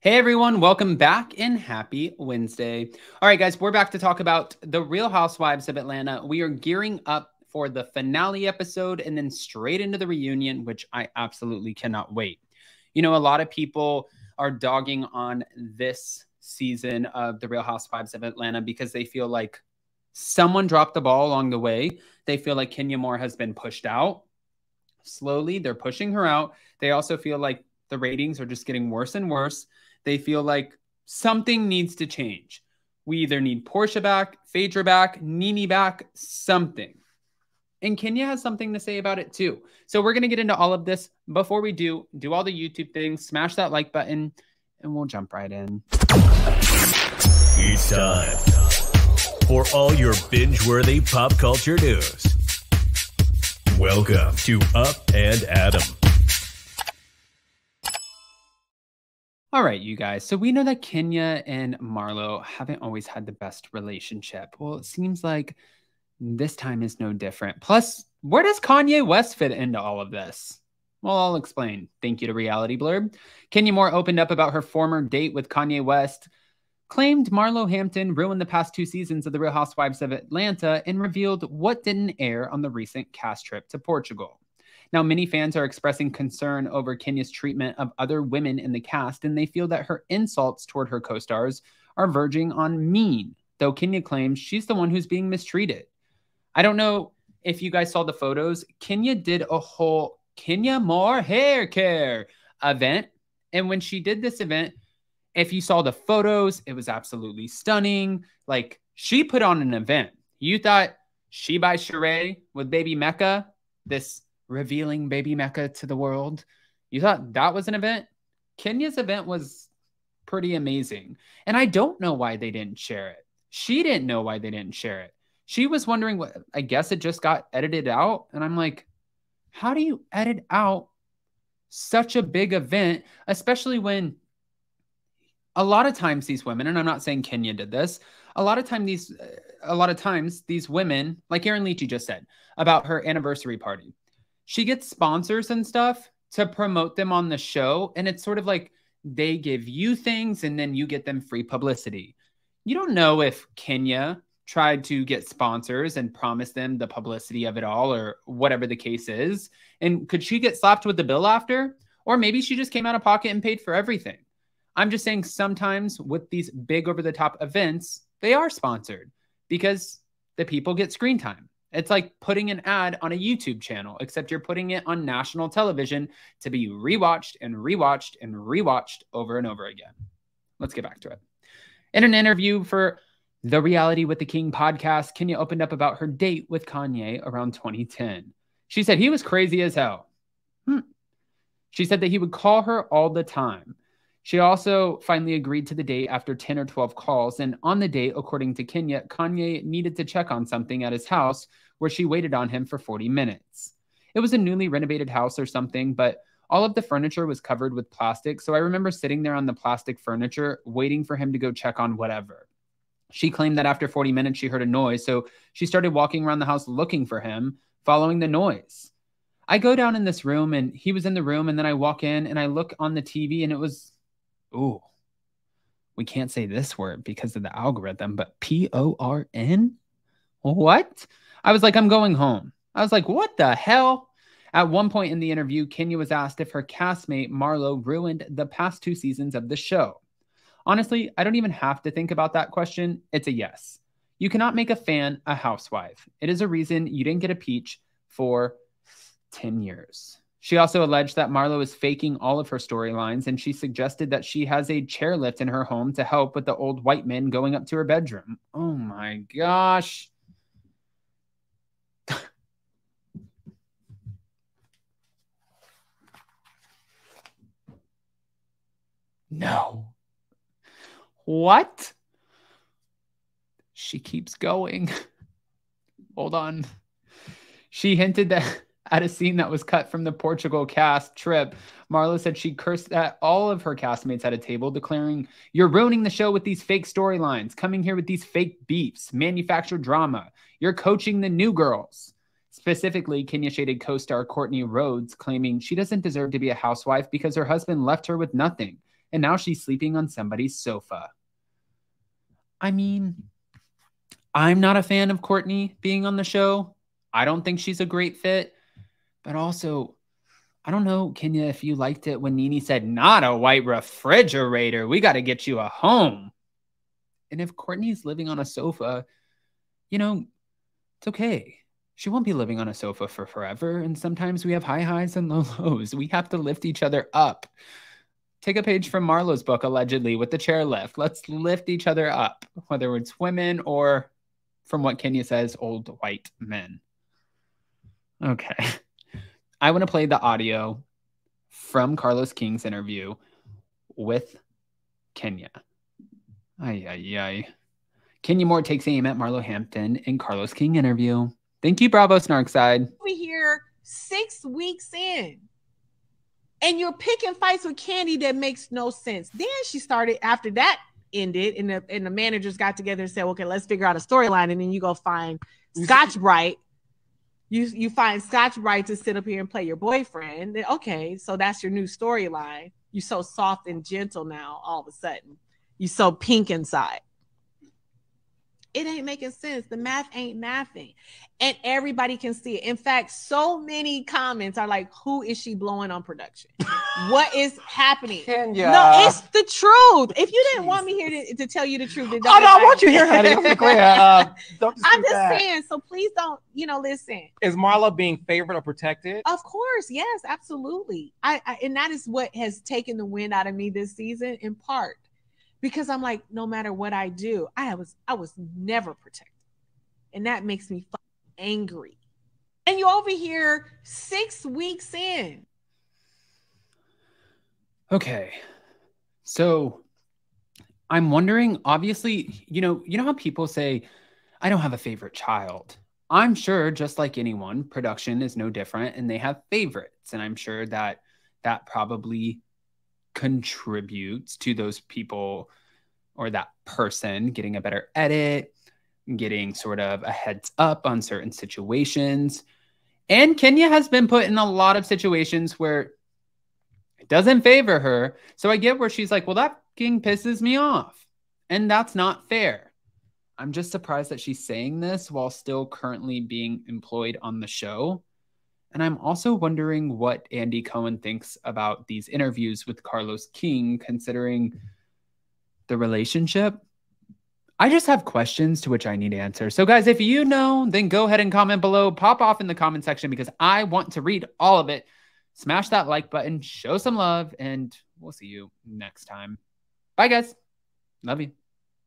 Hey everyone, welcome back and happy Wednesday. All right, guys, we're back to talk about the Real Housewives of Atlanta. We are gearing up for the finale episode and then straight into the reunion, which I absolutely cannot wait. You know, a lot of people are dogging on this season of the Real Housewives of Atlanta because they feel like someone dropped the ball along the way. They feel like Kenya Moore has been pushed out. Slowly, they're pushing her out. They also feel like the ratings are just getting worse and worse. They feel like something needs to change. We either need Portia back, Phaedra back, Nene back, something. And Kenya has something to say about it too. So we're going to get into all of this. Before we do all the YouTube things, smash that like button, and we'll jump right in. It's time for all your binge-worthy pop culture news. Welcome to Up and Adam. All right, you guys. So we know that Kenya and Marlo haven't always had the best relationship. Well, it seems like this time is no different. Plus, where does Kanye West fit into all of this? Well, I'll explain. Thank you to Reality Blurb. Kenya Moore opened up about her former date with Kanye West, claimed Marlo Hampton ruined the past 2 seasons of The Real Housewives of Atlanta, and revealed what didn't air on the recent cast trip to Portugal. Now, many fans are expressing concern over Kenya's treatment of other women in the cast, and they feel that her insults toward her co-stars are verging on mean, though Kenya claims she's the one who's being mistreated. I don't know if you guys saw the photos. Kenya did a whole Kenya Moore hair care event, and when she did this event, if you saw the photos, it was absolutely stunning. Like, she put on an event. You thought She by Sheree with Baby Mecca, this revealing Baby Mecca to the world, you thought that was an event? Kenya's event was pretty amazing. And I don't know why they didn't share it. She didn't know why they didn't share it. She was wondering what, I guess it just got edited out. And I'm like, how do you edit out such a big event, especially when a lot of times these women, and I'm not saying Kenya did this, a lot of times these women, like Erin Leachy just said about her anniversary party, she gets sponsors and stuff to promote them on the show. And it's sort of like they give you things and then you get them free publicity. You don't know if Kenya tried to get sponsors and promise them the publicity of it all or whatever the case is. And could she get slapped with the bill after? Or maybe she just came out of pocket and paid for everything. I'm just saying sometimes with these big over-the-top events, they are sponsored because the people get screen time. It's like putting an ad on a YouTube channel, except you're putting it on national television to be rewatched and rewatched and rewatched over and over again. Let's get back to it. In an interview for the Reality with the King podcast, Kenya opened up about her date with Kanye around 2010. She said he was crazy as hell. She said that he would call her all the time. She also finally agreed to the date after 10 or 12 calls. And on the date, according to Kenya, Kanye needed to check on something at his house where she waited on him for 40 minutes. It was a newly renovated house or something, but all of the furniture was covered with plastic. So I remember sitting there on the plastic furniture, waiting for him to go check on whatever. She claimed that after 40 minutes, she heard a noise. So she started walking around the house looking for him, following the noise. I go down in this room and he was in the room. And then I walk in and I look on the TV and it was, ooh, we can't say this word because of the algorithm, but PORN? What? I was like, I'm going home. I was like, what the hell? At one point in the interview, Kenya was asked if her castmate Marlo ruined the past 2 seasons of the show. Honestly, I don't even have to think about that question. It's a yes. You cannot make a fan a housewife. It is a reason you didn't get a peach for 10 years. She also alleged that Marlo is faking all of her storylines, and she suggested that she has a chairlift in her home to help with the old white men going up to her bedroom. Oh my gosh. No. What? She keeps going. Hold on. She hinted that at a scene that was cut from the Portugal cast trip, Marlo said she cursed at all of her castmates at a table, declaring, "You're ruining the show with these fake storylines, coming here with these fake beefs, manufactured drama. You're coaching the new girls." Specifically, Kenya shaded co-star Courtney Rhodes, claiming she doesn't deserve to be a housewife because her husband left her with nothing. and now she's sleeping on somebody's sofa. I mean, I'm not a fan of Kourtney being on the show. I don't think she's a great fit. But also, I don't know, Kenya, if you liked it when NeNe said, not a white refrigerator. We got to get you a home. And if Kourtney's living on a sofa, you know, it's okay. She won't be living on a sofa for forever. And sometimes we have high highs and low lows. We have to lift each other up. Take a page from Marlo's book, allegedly, with the chair lift. Let's lift each other up, whether it's women or, from what Kenya says, old white men. Okay. I want to play the audio from Carlos King's interview with Kenya. Ay, ay, ay. Kenya Moore takes aim at Marlo Hampton in Carlos King interview. Thank you, Bravo Snarkside. We're here 6 weeks in, and you're picking fights with Kandi that makes no sense. Then she started, after that ended, and the managers got together and said, okay, let's figure out a storyline. And then you go find Scotch Bright. You find Scotch Bright to sit up here and play your boyfriend. Okay, so that's your new storyline. You're so soft and gentle now, all of a sudden. You're so pink inside. It ain't making sense. The math ain't mathing. And everybody can see it. In fact, so many comments are like, who is she blowing on production? What is happening? Kenya. No, it's the truth. If you didn't want me here to tell you the truth, then don't. No, I want you here, honey. I'm just saying, so please don't, listen. Is Marlo being favored or protected? Of course, yes, absolutely. And that is what has taken the wind out of me this season, in part. Because I'm like, no matter what I do, I was never protected. And that makes me angry. And you're over here 6 weeks in. Okay. So I'm wondering, obviously, you know how people say, I don't have a favorite child. I'm sure, just like anyone, production is no different and they have favorites. And I'm sure that probably contributes to those people or that person getting a better edit, getting sort of a heads up on certain situations. And Kenya has been put in a lot of situations where it doesn't favor her. So I get where she's like, well, that king pisses me off. And that's not fair. I'm just surprised that she's saying this while still currently being employed on the show. And I'm also wondering what Andy Cohen thinks about these interviews with Carlos King, considering the relationship. I just have questions to which I need answers. So guys, if you know, then go ahead and comment below. Pop off in the comment section because I want to read all of it. Smash that like button, show some love, and we'll see you next time. Bye, guys. Love you.